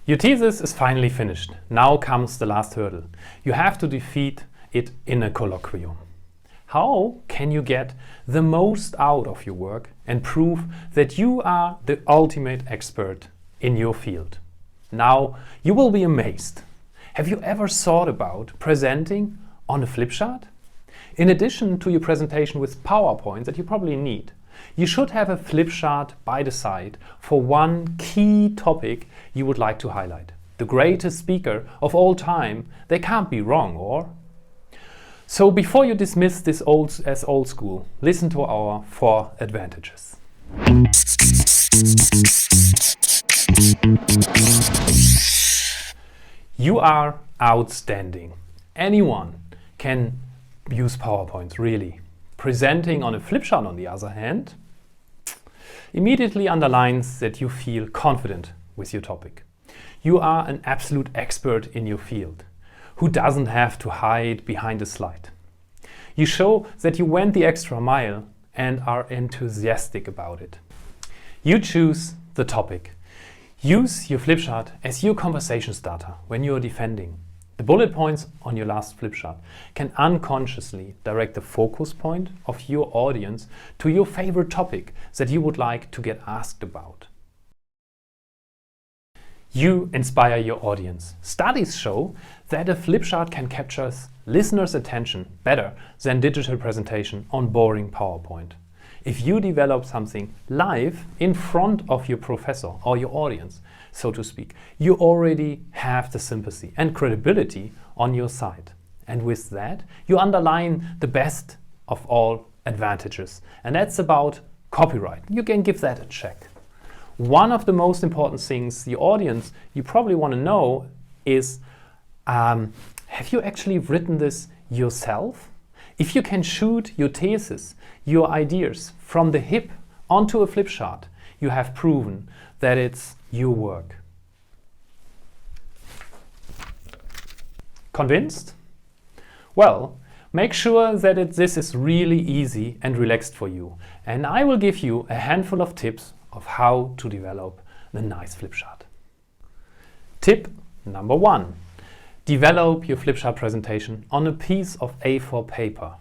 Your thesis is finally finished. Now comes the last hurdle. You have to defeat it in a colloquium. How can you get the most out of your work and prove that you are the ultimate expert in your field? Now you will be amazed. Have you ever thought about presenting on a flip chart? In addition to your presentation with PowerPoint that you probably need, you should have a flip chart by the side for one key topic you would like to highlight. The greatest speaker of all time, they can't be wrong, or? So before you dismiss this as old school, listen to our 4 advantages. You are outstanding. Anyone can use PowerPoint, really. Presenting on a flip chart, on the other hand, immediately underlines that you feel confident with your topic. You are an absolute expert in your field, who doesn't have to hide behind a slide. You show that you went the extra mile and are enthusiastic about it. You choose the topic. Use your flip chart as your conversation starter when you are defending. The bullet points on your last flip chart can unconsciously direct the focus point of your audience to your favorite topic that you would like to get asked about. You inspire your audience. Studies show that a flip chart can capture listeners' attention better than digital presentation on boring PowerPoint. If you develop something live in front of your professor or your audience, so to speak, you already have the sympathy and credibility on your side. And with that, you underline the best of all advantages. And that's about copyright. You can give that a check. One of the most important things the audience you probably want to know is, have you actually written this yourself? If you can shoot your thesis, your ideas from the hip onto a flip chart, you have proven that it's your work. Convinced? Well, make sure that this is really easy and relaxed for you, and I will give you a handful of tips of how to develop the nice flip chart. Tip number 1. Develop your flip chart presentation on a piece of A4 paper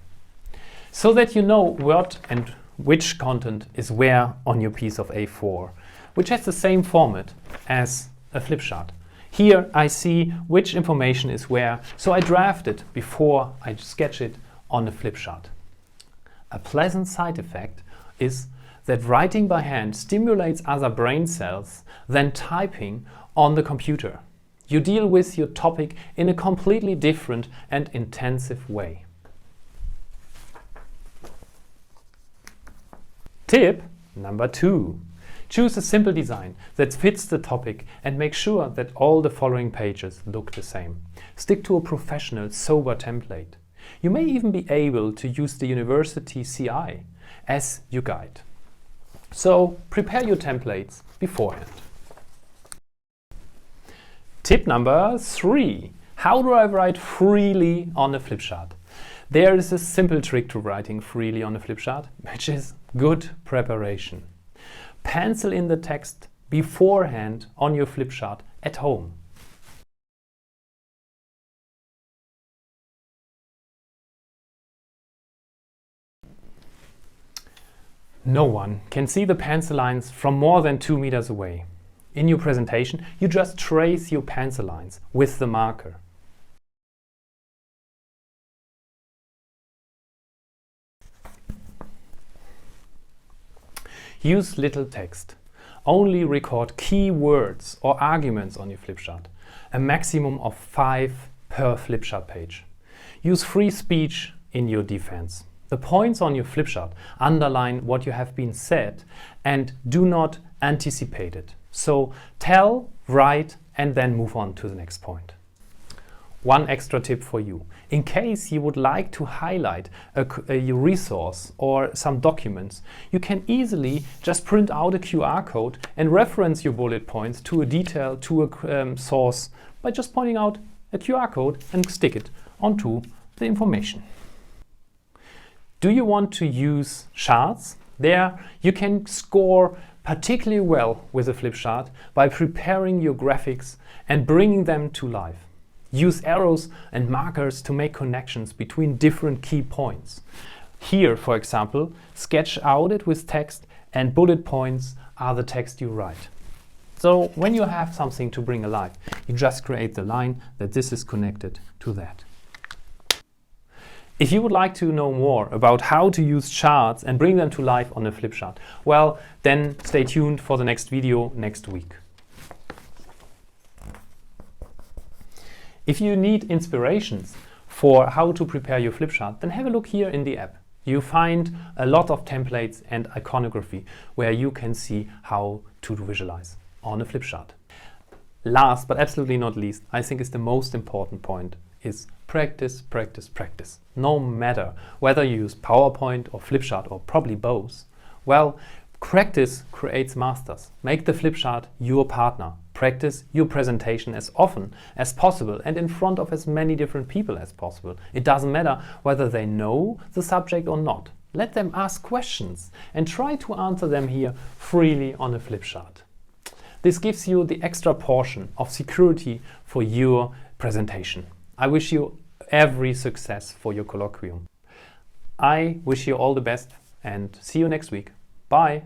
so that you know what and which content is where on your piece of A4, which has the same format as a flip chart. Here I see which information is where, so I draft it before I sketch it on the flip chart. A pleasant side effect is that writing by hand stimulates other brain cells than typing on the computer. You deal with your topic in a completely different and intensive way. Tip number 2. Choose a simple design that fits the topic and make sure that all the following pages look the same. Stick to a professional, sober template. You may even be able to use the university CI as your guide. So prepare your templates beforehand. Tip number 3. How do I write freely on a flip chart? There is a simple trick to writing freely on a flip chart, which is good preparation. Pencil in the text beforehand on your flip chart at home. No one can see the pencil lines from more than 2 meters away. In your presentation, you just trace your pencil lines with the marker. Use little text. Only record key words or arguments on your flip chart. A maximum of 5 per flip chart page. Use free speech in your defense. The points on your flip chart underline what you have been said and do not anticipate it. So tell, write, and then move on to the next point. One extra tip for you. In case you would like to highlight a resource or some documents, you can easily just print out a QR code and reference your bullet points to a detail, to a source, by just pointing out a QR code and stick it onto the information. Do you want to use charts? There you can score particularly well with a flip chart by preparing your graphics and bringing them to life. Use arrows and markers to make connections between different key points. Here, for example, sketch out it with text, and bullet points are the text you write. So when you have something to bring alive, you just create the line that this is connected to that. If you would like to know more about how to use charts and bring them to life on a flip chart, well, then stay tuned for the next video next week. If you need inspirations for how to prepare your flip chart, then have a look here in the app. You find a lot of templates and iconography where you can see how to visualize on a flip chart. Last but absolutely not least, I think is the most important point, is practice, practice, practice. No matter whether you use PowerPoint or flip chart or probably both, well, practice creates masters. Make the flip chart your partner. Practice your presentation as often as possible and in front of as many different people as possible. It doesn't matter whether they know the subject or not. Let them ask questions and try to answer them here freely on a flip chart. This gives you the extra portion of security for your presentation. I wish you every success for your colloquium. I wish you all the best and see you next week. Bye.